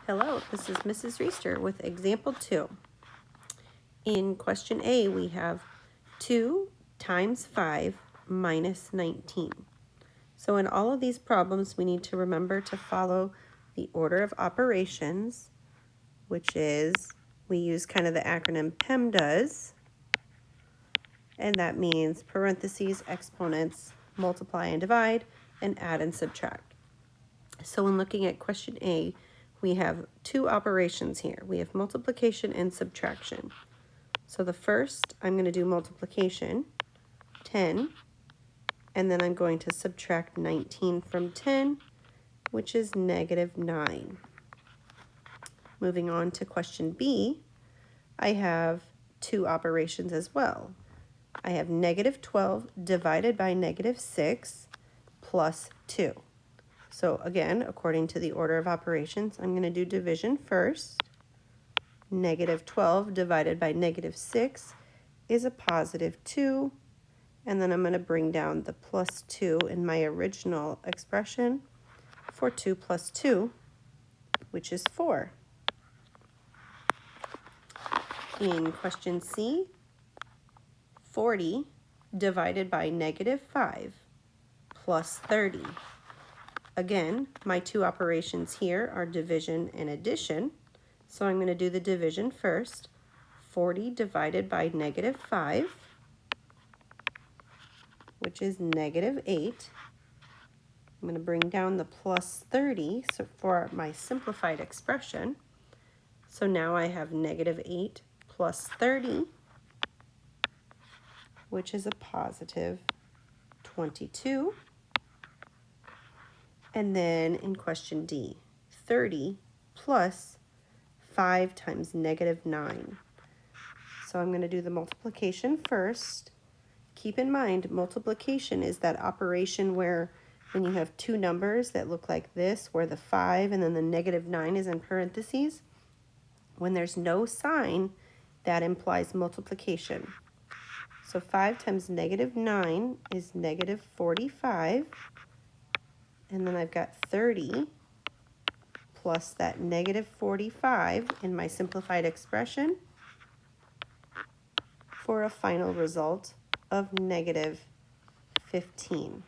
Hello, this is Mrs. Reister with example 2. In question A, we have 2 times 5 minus 19. So in all of these problems, we need to remember to follow the order of operations, which is, we use kind of the acronym PEMDAS, and that means parentheses, exponents, multiply and divide, and add and subtract. So when looking at question A, we have 2 operations here. We have multiplication and subtraction. So the first, I'm going to do multiplication, 10, and then I'm going to subtract 19 from 10, which is negative 9. Moving on to question B, I have 2 operations as well. I have negative 12 divided by negative 6 plus 2. So again, according to the order of operations, I'm going to do division first. Negative 12 divided by negative 6 is a positive 2. And then I'm going to bring down the plus 2 in my original expression for 2 plus 2, which is 4. In question C, 40 divided by negative 5 plus 30. Again, my 2 operations here are division and addition. So I'm going to do the division first. 40 divided by negative 5, which is negative 8. I'm going to bring down the plus 30 so for my simplified expression. So now I have negative 8 plus 30, which is a positive 22. And then in question D, 30 plus 5 times negative 9. So I'm going to do the multiplication first. Keep in mind, multiplication is that operation where when you have 2 numbers that look like this, where the 5 and then the negative 9 is in parentheses, when there's no sign, that implies multiplication. So 5 times negative 9 is negative 45. And then I've got 30 plus that negative 45 in my simplified expression for a final result of negative 15.